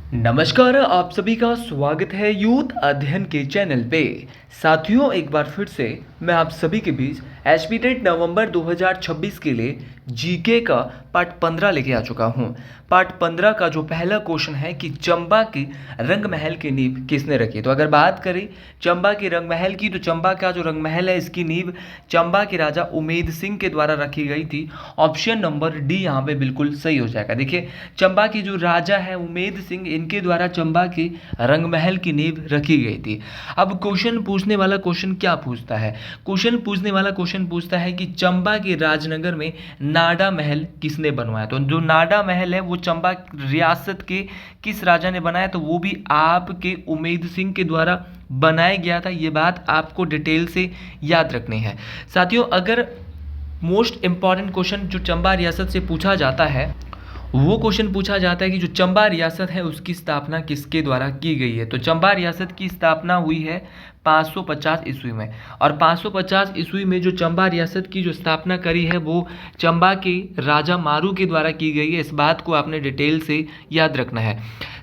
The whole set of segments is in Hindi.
नमस्कार, आप सभी का स्वागत है यूथ अध्ययन के चैनल पे। साथियों, एक बार फिर से मैं आप सभी के बीच एचपी टेट नवंबर 2026 के लिए जीके का पार्ट 15 लेके आ चुका हूँ। पार्ट 15 का जो पहला क्वेश्चन है कि चंबा की रंग महल की नींव किसने रखी। तो अगर बात करें चंबा के रंग महल की, तो चंबा का जो रंग महल है इसकी नींव चंबा के राजा उमेद सिंह के द्वारा रखी गई थी। ऑप्शन नंबर डी यहाँ पे बिल्कुल सही हो जाएगा। देखिए, चंबा की जो राजा है उमेद सिंह, इनके द्वारा चंबा के रंग महल की नींव रखी गई थी। अब क्वेश्चन पूछने वाला क्वेश्चन क्या पूछता है? क्वेश्चन पूछने वाला क्वेश्चन पूछता है कि चंबा के राजनगर में नाडा महल किसने बनवाया। तो जो नाडा महल है वो चंबा रियासत के किस राजा ने बनाया, तो वो भी आपके उमेद सिंह के द्वारा बनाया गया था। ये बात आपको डिटेल से याद रखनी है। साथियों, अगर मोस्ट इंपॉर्टेंट क्वेश्चन जो चंबा रियासत से पूछा जाता है वो क्वेश्चन पूछा जाता है कि जो चंबा रियासत है उसकी स्थापना किसके द्वारा की गई है। तो चंबा रियासत की स्थापना हुई है 550 ईस्वी में, और 550 ईस्वी में जो चंबा रियासत की जो स्थापना करी है वो चंबा के राजा मारू के द्वारा की गई है। इस बात को आपने डिटेल से याद रखना है।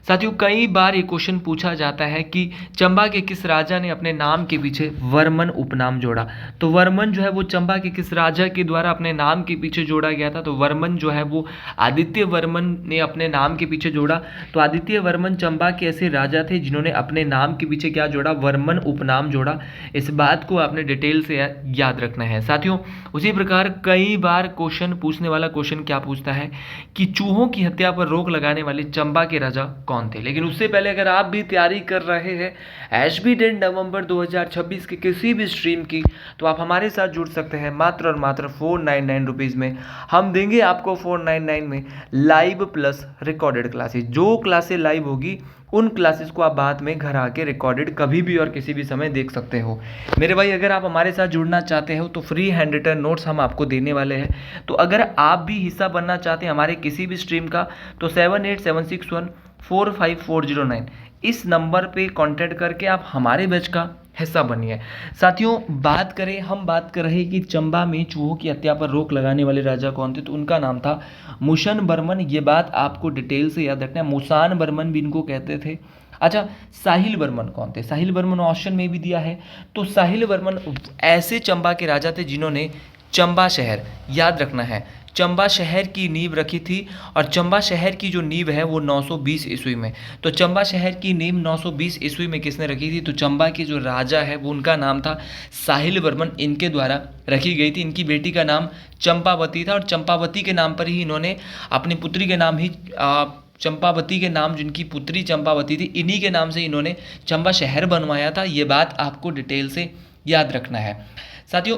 साथियों, कई बार ये क्वेश्चन पूछा जाता है कि चंबा के किस राजा ने अपने नाम के पीछे वर्मन उपनाम जोड़ा। तो वर्मन जो है वो चंबा के किस राजा के द्वारा अपने नाम के पीछे जोड़ा गया था। तो वर्मन जो है वो आदित्य वर्मन ने अपने नाम के पीछे जोड़ा। तो आदित्य वर्मन चंबा के ऐसे राजा थे जिन्होंने अपने नाम के पीछे क्या जोड़ा, वर्मन उपनाम जोड़ा। इस बात को आपने डिटेल से याद रखना है। साथियों, उसी प्रकार कई बार क्वेश्चन पूछने वाला क्वेश्चन क्या पूछता है कि चूहों की हत्या पर रोक लगाने वाले चंबा के राजा कौन थे। लेकिन उससे पहले अगर आप भी तैयारी कर रहे हैं एचपी टेट नवंबर 2026 के किसी भी स्ट्रीम की, तो आप हमारे साथ जुड़ सकते हैं मात्र और मात्र 499 रुपीज़ में। हम देंगे आपको 499 में लाइव प्लस रिकॉर्डेड क्लासेस। जो क्लासेस लाइव होगी उन क्लासेस को आप बाद में घर आके रिकॉर्डेड कभी भी और किसी भी समय देख सकते हो। मेरे भाई, अगर आप हमारे साथ जुड़ना चाहते हो तो फ्री हैंड रिटन नोट्स हम आपको देने वाले हैं। तो अगर आप भी हिस्सा बनना चाहते हैं हमारे किसी भी स्ट्रीम का, तो 7876145409 इस नंबर पे कांटेक्ट करके आप हमारे बैच का हिस्सा बनिए। साथियों, हम बात कर रहे हैं कि चंबा में चूहों की हत्या पर रोक लगाने वाले राजा कौन थे। तो उनका नाम था मुशन बर्मन। ये बात आपको डिटेल से याद रखना है। मुसान बर्मन भी इनको कहते थे। अच्छा, साहिल बर्मन कौन थे? साहिल बर्मन ऑप्शन में भी दिया है। तो साहिल बर्मन ऐसे चंबा के राजा थे जिन्होंने चंबा शहर, याद रखना है, चंबा शहर की नींव रखी थी। और चंबा शहर की जो नींव है वो 920 ईस्वी में। तो चंबा शहर की नींव 920 ईस्वी में किसने रखी थी? तो चंबा के जो राजा है वो उनका नाम था साहिल वर्मन, इनके द्वारा रखी गई थी। इनकी बेटी का नाम चंपावती था, और चंपावती के नाम पर ही इन्होंने अपनी पुत्री के नाम ही चंपावती के नाम, जिनकी पुत्री चंपावती थी, इन्हीं के नाम से इन्होंने चंबा शहर बनवाया था। ये बात आपको डिटेल से याद रखना है। साथियों,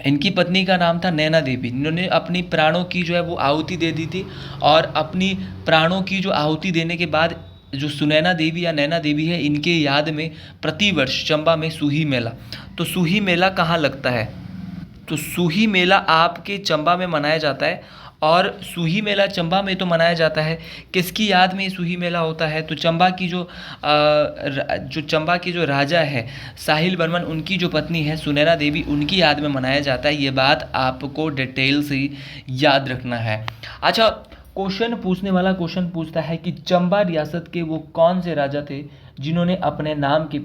इनकी पत्नी का नाम था नैना देवी। इन्होंने अपनी प्राणों की जो है वो आहुति दे दी थी, और अपनी प्राणों की जो आहुति देने के बाद जो सुनैना देवी या नैना देवी है, इनके याद में प्रतिवर्ष चंबा में सूही मेला, तो सूही मेला कहाँ लगता है? तो सूही मेला आपके चंबा में मनाया जाता है। और सूही मेला चंबा में तो मनाया जाता है, किसकी याद में सूही मेला होता है? तो चंबा की जो चंबा के जो राजा है साहिल बर्मन, उनकी जो पत्नी है सुनैना देवी, उनकी याद में मनाया जाता है। ये बात आपको डिटेल से याद रखना है। अच्छा, क्वेश्चन पूछने वाला क्वेश्चन पूछता है कि चंबा रियासत के वो कौन से राजा थे जिन्होंने अपने नाम के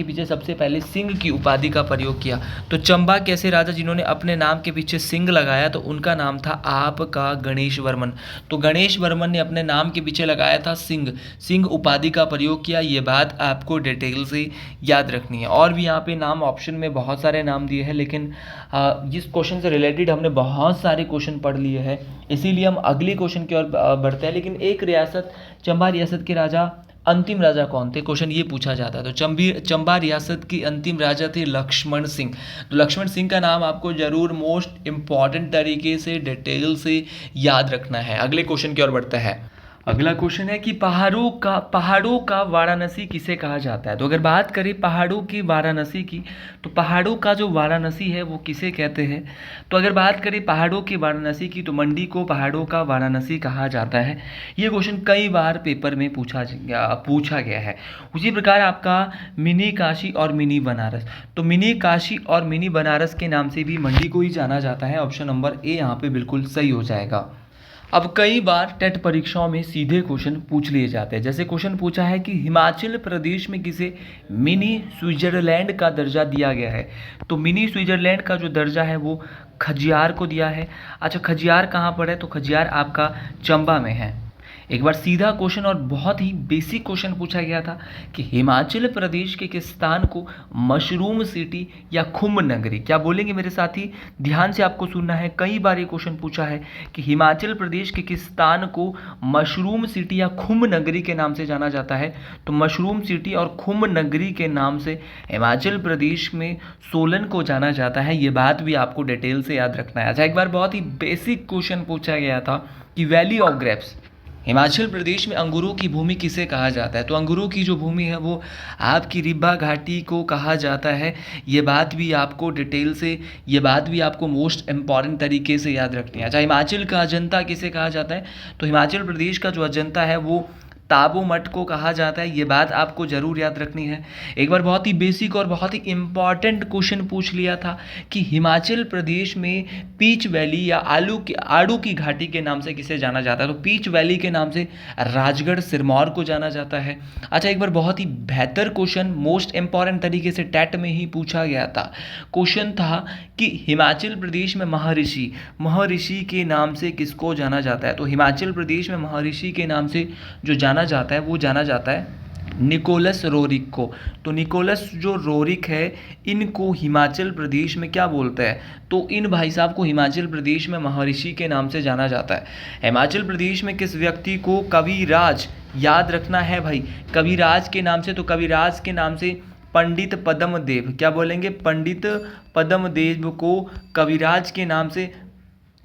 पीछे सबसे पहले सिंह की उपाधि का प्रयोग किया। तो चंबा के ऐसे राजा जिन्होंने अपने नाम के पीछे सिंह लगाया, तो उनका नाम था आपका गणेश वर्मन। तो गणेश वर्मन ने अपने नाम के पीछे लगाया था सिंह उपाधि का प्रयोग किया। ये बात आपको डिटेल से याद रखनी है। और भी यहाँ पे नाम ऑप्शन में बहुत सारे नाम दिए हैं, लेकिन जिस क्वेश्चन से रिलेटेड हमने बहुत सारे क्वेश्चन पढ़ लिए हैं, इसीलिए हम अगले क्वेश्चन की ओर बढ़ते हैं। लेकिन एक रियासत, चंबा रियासत के अंतिम राजा कौन थे, क्वेश्चन ये पूछा जाता है। तो चंबा रियासत के अंतिम राजा थे लक्ष्मण सिंह। तो लक्ष्मण सिंह का नाम आपको जरूर मोस्ट इंपॉर्टेंट तरीके से डिटेल से याद रखना है। अगले क्वेश्चन की ओर बढ़ता है। अगला क्वेश्चन है कि पहाड़ों का वाराणसी किसे कहा जाता है। तो अगर बात करें पहाड़ों की वाराणसी की, तो पहाड़ों का जो वाराणसी है वो किसे कहते हैं। तो अगर बात करें पहाड़ों की वाराणसी की, तो मंडी को पहाड़ों का वाराणसी कहा जाता है। ये क्वेश्चन कई बार पेपर में पूछा गया है। उसी प्रकार आपका मिनी काशी और मिनी बनारस, तो मिनी काशी और मिनी बनारस के नाम से भी मंडी को ही जाना जाता है। ऑप्शन नंबर ए यहाँ पे बिल्कुल सही हो जाएगा। अब कई बार टेट परीक्षाओं में सीधे क्वेश्चन पूछ लिए जाते हैं। जैसे क्वेश्चन पूछा है कि हिमाचल प्रदेश में किसे मिनी स्विट्जरलैंड का दर्जा दिया गया है। तो मिनी स्विट्जरलैंड का जो दर्जा है वो खजियार को दिया है। अच्छा, खजियार कहाँ पर है? तो खजियार आपका चंबा में है। एक बार सीधा क्वेश्चन और बहुत ही बेसिक क्वेश्चन पूछा गया था कि हिमाचल प्रदेश के किस स्थान को मशरूम सिटी या खुम्ब नगरी, क्या बोलेंगे मेरे साथी? ध्यान से आपको सुनना है। कई बार ये क्वेश्चन पूछा है कि हिमाचल प्रदेश के किस स्थान को मशरूम सिटी या खुम्ब नगरी के नाम से जाना जाता है। तो मशरूम सिटी और खुम्ब नगरी के नाम से हिमाचल प्रदेश में सोलन को जाना जाता है। ये बात भी आपको डिटेल से याद रखना है। अच्छा, एक बार बहुत ही बेसिक क्वेश्चन पूछा गया था कि valley of grapes, Himachal Pradesh में अंगूरों की भूमि किसे कहा जाता है। तो अंगूरों की जो भूमि है वो आपकी रिब्बा घाटी को कहा जाता है। ये बात भी आपको डिटेल से, ये बात भी आपको मोस्ट इम्पॉर्टेंट तरीके से याद रखनी है। अच्छा, हिमाचल का अजंता किसे कहा जाता है। तो हिमाचल प्रदेश का जो अजंता है वो ताबो मठ को कहा जाता है। ये बात आपको ज़रूर याद रखनी है। एक बार बहुत ही बेसिक और बहुत ही इम्पॉर्टेंट क्वेश्चन पूछ लिया था कि हिमाचल प्रदेश में पीच वैली या आड़ू की घाटी के नाम से किसे जाना जाता है। तो पीच वैली के नाम से राजगढ़ सिरमौर को जाना जाता है। अच्छा, एक बार बहुत ही बेहतर क्वेश्चन मोस्ट इम्पॉर्टेंट तरीके से टेट में ही पूछा गया था। क्वेश्चन था कि हिमाचल प्रदेश में महर्षि के नाम से किसको जाना जाता है। तो हिमाचल प्रदेश में महर्षि के नाम से जो जाना जाता है वो जाना जाता है निकोलस रोरिक को। तो निकोलस जो रोरिक है इनको हिमाचल प्रदेश में क्या बोलते हैं। तो इन भाई साहब को हिमाचल प्रदेश में महर्षि के नाम से जाना जाता है। हिमाचल प्रदेश में किस व्यक्ति को कविराज याद रखना है भाई, कविराज के नाम से। तो कविराज के नाम से पंडित पद्मदेव, क्या बोलेंगे? पंडित पद्मदेव को कविराज के नाम से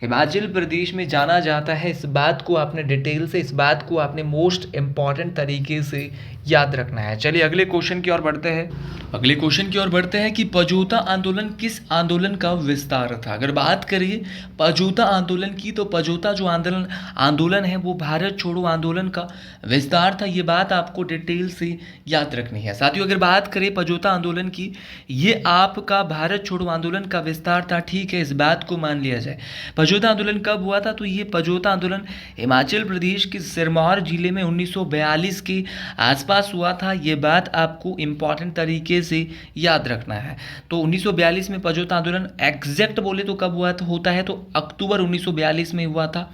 हिमाचल प्रदेश में जाना जाता है। इस बात को आपने डिटेल से, इस बात को आपने मोस्ट इम्पॉर्टेंट तरीके से याद रखना है। चलिए अगले क्वेश्चन की ओर बढ़ते हैं। अगले क्वेश्चन की ओर बढ़ते हैं कि पजोता आंदोलन किस आंदोलन का विस्तार था। अगर बात करिए पजोता आंदोलन की, तो पजोता जो आंदोलन है वो भारत छोड़ो आंदोलन का विस्तार था। ये बात आपको डिटेल से याद रखनी है। साथियों, अगर बात करें पजोता आंदोलन की, ये आपका भारत छोड़ो आंदोलन का विस्तार था। ठीक है, इस बात को मान लिया जाए। पजोता आंदोलन कब हुआ था। तो ये पजोता आंदोलन हिमाचल प्रदेश के सिरमौर जिले में 1942 के आसपास हुआ था। ये बात आपको इम्पॉर्टेंट तरीके से याद रखना है। तो 1942 में पजोता आंदोलन एग्जैक्ट बोले तो कब हुआ होता है। तो अक्टूबर 1942 में हुआ था।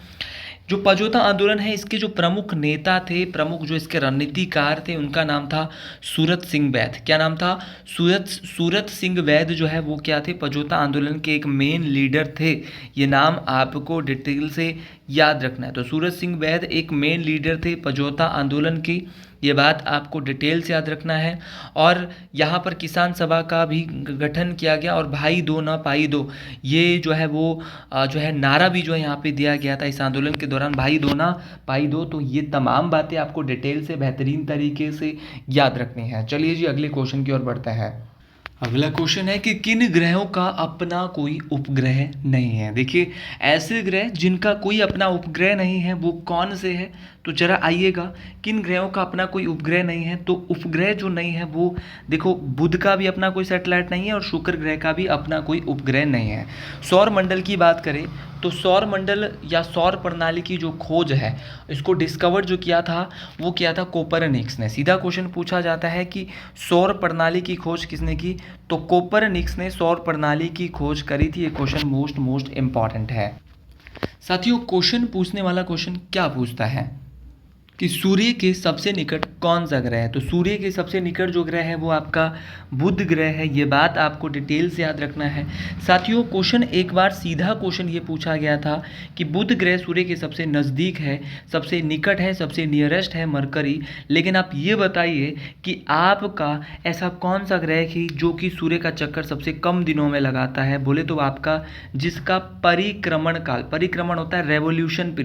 जो पजोता आंदोलन है इसके जो प्रमुख नेता थे, प्रमुख जो इसके रणनीतिकार थे, उनका नाम था सूरत सिंह वैद। क्या नाम था? सूरत सिंह वैद जो है वो क्या थे? पजोता आंदोलन के एक मेन लीडर थे। ये नाम आपको डिटेल से याद रखना है। तो सूरत सिंह वैद एक मेन लीडर थे पजोता आंदोलन की। ये बात आपको डिटेल से याद रखना है। और यहाँ पर किसान सभा का भी गठन किया गया और भाई दो ना पाई दो, ये जो है वो जो है नारा भी जो है यहाँ पे दिया गया था इस आंदोलन के दौरान, भाई दो ना पाई दो। तो ये तमाम बातें आपको डिटेल से बेहतरीन तरीके से याद रखनी है। चलिए जी अगले क्वेश्चन की ओर बढ़ते हैं। अगला क्वेश्चन है कि किन ग्रहों का अपना कोई उपग्रह नहीं है। देखिए, ऐसे ग्रह जिनका कोई अपना उपग्रह नहीं है वो कौन से है। तो जरा आइएगा, किन ग्रहों का अपना कोई उपग्रह नहीं है। तो उपग्रह जो नहीं है वो देखो, बुध का भी अपना कोई सैटेलाइट नहीं है और शुक्र ग्रह का भी अपना कोई उपग्रह नहीं है। सौर मंडल की बात करें तो सौर मंडल या सौर प्रणाली की जो खोज है, इसको डिस्कवर जो किया था वो किया था कोपरनिक्स ने। सीधा क्वेश्चन पूछा जाता है कि सौर प्रणाली की खोज किसने की। तो कोपरनिक्स ने सौर प्रणाली की खोज करी थी। ये क्वेश्चन मोस्ट इम्पॉर्टेंट है। साथियों, क्वेश्चन पूछने वाला क्वेश्चन क्या पूछता है कि सूर्य के सबसे निकट कौन सा ग्रह है। तो सूर्य के सबसे निकट जो ग्रह है वो आपका बुध ग्रह है। ये बात आपको डिटेल से याद रखना है। साथियों, क्वेश्चन एक बार सीधा क्वेश्चन ये पूछा गया था कि बुध ग्रह सूर्य के सबसे नज़दीक है, सबसे निकट है, सबसे नियरेस्ट है मरकरी। लेकिन आप ये बताइए कि आपका ऐसा कौन सा ग्रह है जो कि सूर्य का चक्कर सबसे कम दिनों में लगाता है। बोले तो आपका जिसका परिक्रमण होता है रेवोल्यूशन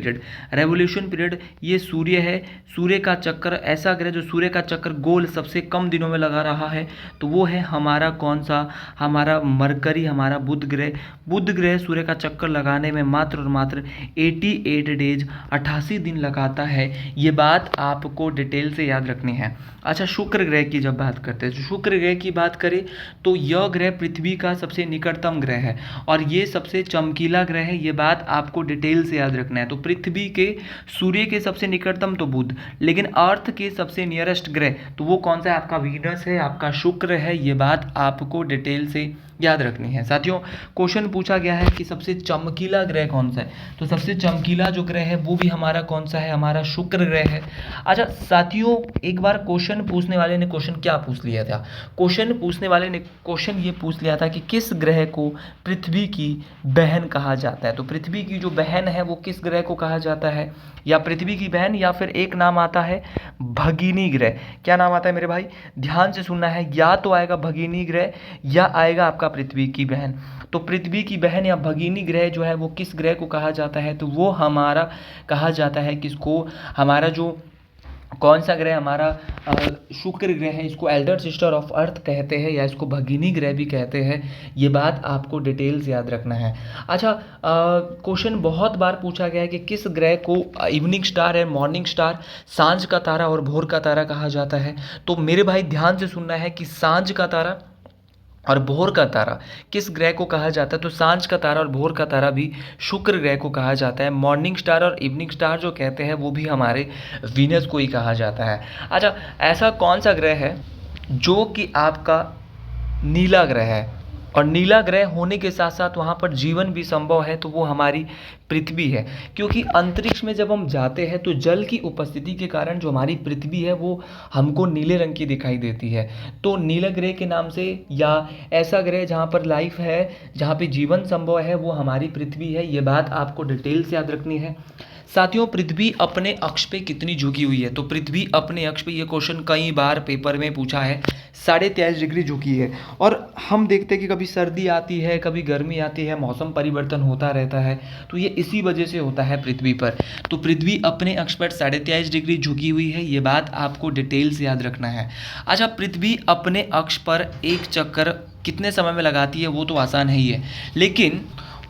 पीरियड, ये सूर्य है। सूर्य का चक्कर, ऐसा ग्रह जो सूर्य का चक्कर गोल सबसे कम दिनों में लगा रहा है, तो वो है हमारा कौन सा, हमारा मरकरी, हमारा बुध ग्रह। बुध ग्रह सूर्य का चक्कर लगाने में मात्र और मात्र 88 डेज 88 दिन लगाता है। ये बात आपको डिटेल से याद रखनी है। अच्छा, शुक्र ग्रह की जब बात करते हैं, तो शुक्र ग्रह की बात करें तो यह ग्रह पृथ्वी का सबसे निकटतम ग्रह है और ये सबसे चमकीला ग्रह है। ये बात आपको डिटेल से याद रखना है। तो पृथ्वी के, सूर्य के सबसे निकटतम तो बुध, लेकिन अर्थ के सबसे नियरेस्ट ग्रह तो वो कौन सा है, आपका वीनस है, आपका शुक्र है। ये बात आपको डिटेल से याद रखनी है। साथियों, क्वेश्चन पूछा गया है कि सबसे चमकीला ग्रह कौन सा है, तो सबसे चमकीला जो ग्रह है वो भी हमारा कौन सा है, हमारा शुक्र ग्रह है। अच्छा साथियों, एक बार क्वेश्चन पूछने वाले ने क्वेश्चन क्या पूछ लिया था, क्वेश्चन पूछने वाले ने क्वेश्चन ये पूछ लिया था कि किस ग्रह को पृथ्वी की बहन कहा जाता है। तो पृथ्वी की जो बहन है वो किस ग्रह को कहा जाता है, या पृथ्वी की बहन, या फिर एक नाम आता है भगिनी ग्रह। क्या नाम आता है मेरे भाई, ध्यान से सुनना है, या तो आएगा भगिनी ग्रह या आएगा आपका पृथ्वी की बहन। तो पृथ्वी की बहन या भगिनी ग्रह जो है वो किस ग्रह को कहा जाता है, तो वो हमारा कहा जाता है किसको, हमारा जो कौन सा ग्रह हमारा शुक्र ग्रह है, इसको एल्डर सिस्टर ऑफ अर्थ कहते हैं या इसको भगिनी ग्रह भी कहते हैं। ये बात आपको डिटेल से याद रखना है। अच्छा, क्वेश्चन बहुत बार पूछा गया है कि किस ग्रह को इवनिंग स्टार है, मॉर्निंग स्टार, सांझ का तारा और भोर का तारा कहा जाता है। तो मेरे भाई ध्यान से सुनना है कि सांझ का तारा और भोर का तारा किस ग्रह को कहा जाता है, तो सांझ का तारा और भोर का तारा भी शुक्र ग्रह को कहा जाता है। मॉर्निंग स्टार और इवनिंग स्टार जो कहते हैं वो भी हमारे वीनस को ही कहा जाता है। अच्छा, ऐसा कौन सा ग्रह है जो कि आपका नीला ग्रह है, और नीला ग्रह होने के साथ साथ वहाँ पर जीवन भी संभव है, तो वो हमारी पृथ्वी है। क्योंकि अंतरिक्ष में जब हम जाते हैं तो जल की उपस्थिति के कारण जो हमारी पृथ्वी है वो हमको नीले रंग की दिखाई देती है। तो नीला ग्रह के नाम से, या ऐसा ग्रह जहाँ पर लाइफ है, जहाँ पे जीवन संभव है, वो हमारी पृथ्वी है। ये बात आपको डिटेल से याद रखनी है। साथियों, पृथ्वी अपने अक्ष पे कितनी झुकी हुई है, तो पृथ्वी अपने अक्ष पे, ये क्वेश्चन कई बार पेपर में पूछा है, 23.5 डिग्री झुकी है। और हम देखते हैं कि कभी सर्दी आती है, कभी गर्मी आती है, मौसम परिवर्तन होता रहता है, तो ये इसी वजह से होता है पृथ्वी पर। तो पृथ्वी अपने अक्ष पर 23.5 डिग्री झुकी हुई है। ये बात आपको डिटेल से याद रखना है। अच्छा, पृथ्वी अपने अक्ष पर एक चक्कर कितने समय में लगाती है, वो तो आसान है ही है, लेकिन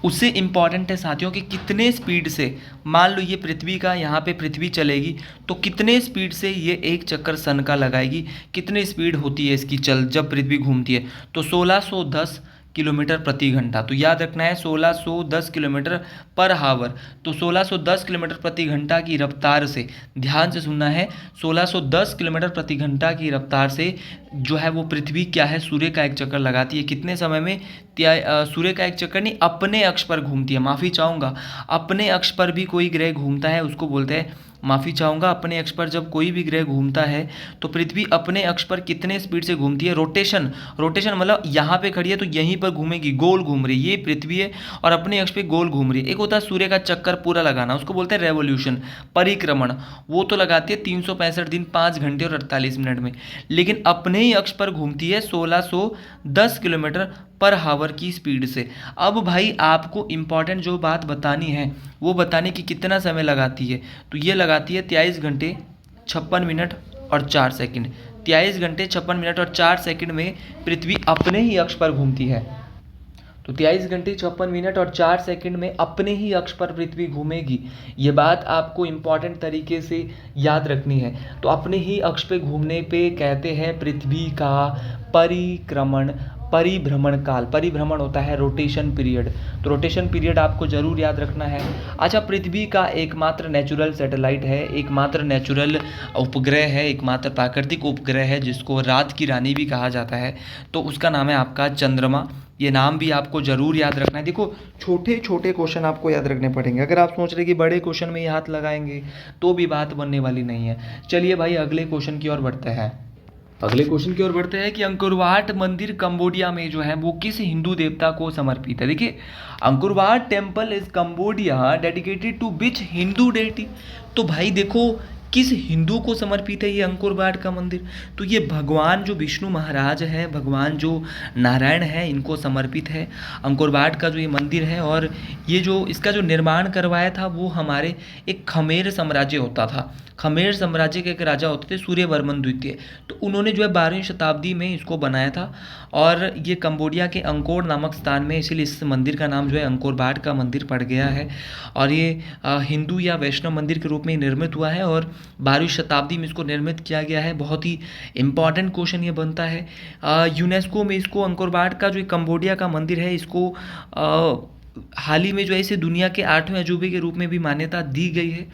उससे इम्पॉर्टेंट है साथियों कि कितने स्पीड से, मान लो ये पृथ्वी का, यहाँ पे पृथ्वी चलेगी तो कितने स्पीड से ये एक चक्कर सन का लगाएगी, कितनी स्पीड होती है इसकी जब पृथ्वी घूमती है, तो 1610 किलोमीटर प्रति घंटा। तो याद रखना है 1610 किलोमीटर पर हावर। तो 1610 किलोमीटर प्रति घंटा की रफ्तार से, ध्यान से सुनना है, 1610 किलोमीटर प्रति घंटा की रफ्तार से जो है वो पृथ्वी क्या है, सूर्य का एक चक्कर लगाती है। कितने समय में, सूर्य का एक चक्कर नहीं, अपने अक्ष पर घूमती है, माफ़ी चाहूँगा, अपने अक्ष पर भी कोई ग्रह घूमता है उसको बोलते हैं, माफ़ी चाहूँगा, अपने अक्ष पर जब कोई भी ग्रह घूमता है तो पृथ्वी अपने अक्ष पर कितने स्पीड से घूमती है, रोटेशन, रोटेशन मतलब यहाँ पे खड़ी है तो यहीं पर घूमेगी, गोल घूम रही है, ये पृथ्वी है और अपने अक्ष पे गोल घूम रही है। एक होता है सूर्य का चक्कर पूरा लगाना, उसको बोलते हैं रेवोल्यूशन, परिक्रमण, वो तो लगाती है 365 दिन 5 घंटे और 48 मिनट में, लेकिन अपने ही अक्ष पर घूमती है 1610 किलोमीटर पर हावर की स्पीड से। अब भाई आपको इम्पॉर्टेंट जो बात बतानी है वो बताने की कितना समय लगाती है, तो ये लगाती है 23 घंटे 56 मिनट और 4 सेकंड। 23 घंटे 56 मिनट और 4 सेकंड में पृथ्वी अपने ही अक्ष पर घूमती है। तो 23 घंटे 56 मिनट और 4 सेकंड में अपने ही अक्ष पर पृथ्वी घूमेगी। ये बात आपको इम्पॉर्टेंट तरीके से याद रखनी है। तो अपने ही अक्ष पे घूमने पे कहते हैं पृथ्वी का परिक्रमण, परिभ्रमण काल। परिभ्रमण होता है रोटेशन पीरियड, तो रोटेशन पीरियड आपको जरूर याद रखना है। अच्छा, पृथ्वी का एकमात्र नेचुरल सैटेलाइट है, एकमात्र नेचुरल उपग्रह है, एकमात्र प्राकृतिक उपग्रह है जिसको रात की रानी भी कहा जाता है, तो उसका नाम है आपका चंद्रमा। ये नाम भी आपको जरूर याद रखना है। देखो, छोटे छोटे क्वेश्चन आपको याद रखने पड़ेंगे। अगर आप सोच रहे कि बड़े क्वेश्चन में ही हाथ लगाएंगे तो भी बात बनने वाली नहीं है। चलिए भाई, अगले क्वेश्चन की ओर बढ़ते हैं। अगले क्वेश्चन की ओर बढ़ते हैं कि अंकुरवाट मंदिर कंबोडिया में जो है वो किस हिंदू देवता को समर्पित है। देखिए, Angkor Wat temple is Cambodia dedicated to which Hindu deity. तो भाई देखो, किस हिंदू को समर्पित है ये अंकोर वाट का मंदिर? तो ये भगवान जो विष्णु महाराज हैं, भगवान जो नारायण हैं, इनको समर्पित है अंकोर वाट का जो ये मंदिर है। और ये जो इसका जो निर्माण करवाया था वो हमारे एक खमेर साम्राज्य होता था, खमेर साम्राज्य के एक राजा होते थे सूर्यवर्मन द्वितीय। तो उन्होंने जो है 12वीं शताब्दी में इसको बनाया था और ये कंबोडिया के अंकोर नामक स्थान में, इसीलिए इस मंदिर का नाम जो है अंकोर वाट का मंदिर पड़ गया है। और ये हिंदू या वैष्णव मंदिर के रूप में निर्मित हुआ है और 12वीं शताब्दी में इसको निर्मित किया गया है। बहुत ही इम्पॉर्टेंट क्वेश्चन ये बनता है। यूनेस्को में इसको अंकोर वाट का जो कंबोडिया का मंदिर है इसको हाल ही में जो है इसे दुनिया के 8वें अजूबे के रूप में भी मान्यता दी गई है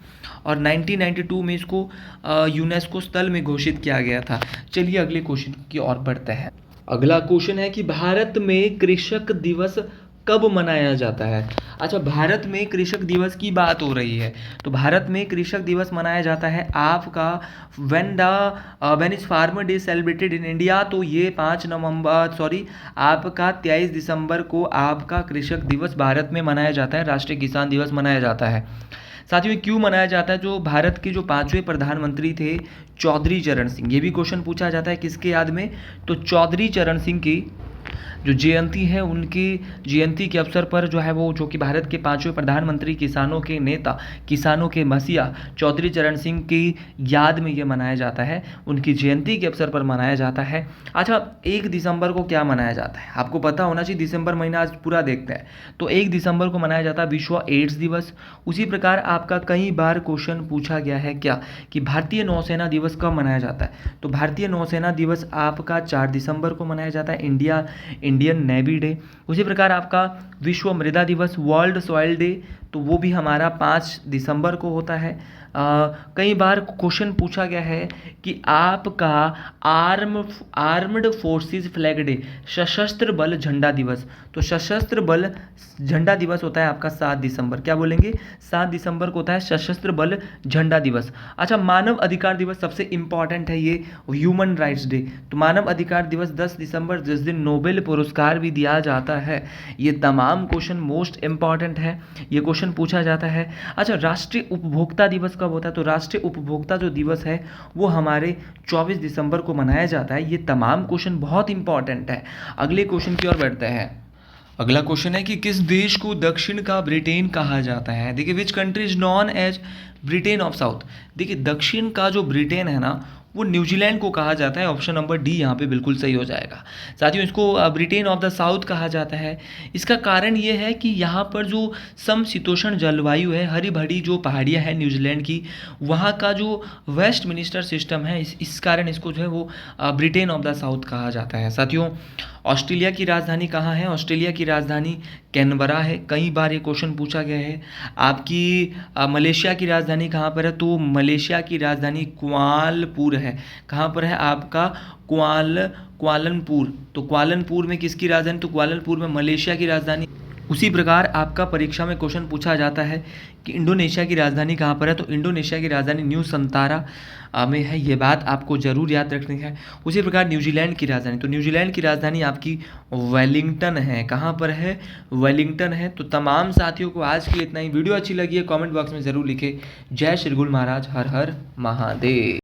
और 1992 में इसको यूनेस्को स्थल में घोषित किया गया था। चलिए अगले क्वेश्चन की ओर बढ़ते हैं। अगला क्वेश्चन है कि भारत में कृषक दिवस कब मनाया जाता है? अच्छा, भारत में कृषक दिवस की बात हो रही है तो भारत में कृषक दिवस मनाया जाता है आपका when is farmer day celebrated in India. तो ये 5 नवंबर आपका 23 दिसंबर को आपका कृषक दिवस भारत में मनाया जाता है, राष्ट्रीय किसान दिवस मनाया जाता है। साथियों क्यों मनाया जाता है? जो भारत के जो 5वें प्रधानमंत्री थे चौधरी चरण सिंह, ये भी क्वेश्चन पूछा जाता है किसके याद में? तो चौधरी चरण सिंह की जो जयंती है, उनकी जयंती के अवसर पर जो है वो, जो कि भारत के 5वें प्रधानमंत्री, किसानों के नेता, किसानों के मसीहा चौधरी चरण सिंह की याद में ये मनाया जाता है, उनकी जयंती के अवसर पर मनाया जाता है। अच्छा, 1 दिसंबर को क्या मनाया जाता है? आपको पता होना चाहिए, दिसंबर महीना आज पूरा देखते हैं। तो 1 दिसंबर को मनाया जाता है विश्व एड्स दिवस। उसी प्रकार आपका कई बार क्वेश्चन पूछा गया है क्या कि भारतीय नौसेना दिवस कब मनाया जाता है? तो भारतीय नौसेना दिवस आपका 4 दिसंबर को मनाया जाता है, इंडियन नेवी डे। उसी प्रकार आपका विश्व मृदा दिवस, वर्ल्ड सॉइल डे, तो वो भी हमारा 5 दिसंबर को होता है। कई बार क्वेश्चन पूछा गया है कि आपका आर्म्ड फोर्सेस फ्लैग डे, सशस्त्र बल झंडा दिवस। तो सशस्त्र बल झंडा दिवस होता है आपका 7 दिसंबर। क्या बोलेंगे? 7 दिसंबर को होता है सशस्त्र बल झंडा दिवस। अच्छा, मानव अधिकार दिवस सबसे इंपॉर्टेंट है, ये ह्यूमन राइट्स डे। तो मानव अधिकार दिवस 10 दिसंबर, जिस दिन नोबेल पुरस्कार भी दिया जाता है। ये तमाम क्वेश्चन मोस्ट इंपॉर्टेंट है, ये क्वेश्चन पूछा जाता है। अच्छा, राष्ट्रीय उपभोक्ता दिवस कब होता है? तो राष्ट्रीय उपभोक्ता जो दिवस है वो हमारे 24 दिसंबर को मनाया जाता है। ये तमाम क्वेश्चन बहुत इंपॉर्टेंट है। अगले क्वेश्चन की ओर बढ़ते हैं। अगला क्वेश्चन है कि किस देश को दक्षिण का ब्रिटेन कहा जाता है? देखिए, which country is known as Britain of south. देखिए, दक्षिण का जो ब्रिटेन है ना, वो न्यूजीलैंड को कहा जाता है। ऑप्शन नंबर डी यहाँ पे बिल्कुल सही हो जाएगा। साथियों, इसको ब्रिटेन ऑफ द साउथ कहा जाता है। इसका कारण ये है कि यहाँ पर जो समशीतोष्ण जलवायु है, हरी भरी जो पहाड़ियाँ हैं न्यूजीलैंड की, वहाँ का जो वेस्ट मिनिस्टर सिस्टम है, इस कारण इसको जो है वो ब्रिटेन ऑफ द साउथ कहा जाता है। साथियों, ऑस्ट्रेलिया की राजधानी कहाँ है? ऑस्ट्रेलिया की राजधानी कैनबरा है। कई बार ये क्वेश्चन पूछा गया है। आपकी मलेशिया की राजधानी कहाँ पर है? तो मलेशिया की राजधानी कुआलालंपुर है। कहाँ पर है आपका? कुआलालंपुर। तो कुआलालंपुर में किसकी राजधानी? तो कुआलालंपुर में मलेशिया की राजधानी। उसी प्रकार आपका परीक्षा में क्वेश्चन पूछा जाता है कि इंडोनेशिया की राजधानी कहाँ पर है? तो इंडोनेशिया की राजधानी न्यू संतारा में है। ये बात आपको जरूर याद रखनी है। उसी प्रकार न्यूजीलैंड की राजधानी, तो न्यूजीलैंड की राजधानी आपकी वेलिंगटन है। कहाँ पर है? वेलिंगटन है। तो तमाम साथियों को आज की इतना ही। वीडियो अच्छी लगी है कमेंट बॉक्स में ज़रूर लिखें। जय श्री गुरु महाराज, हर हर महादेव।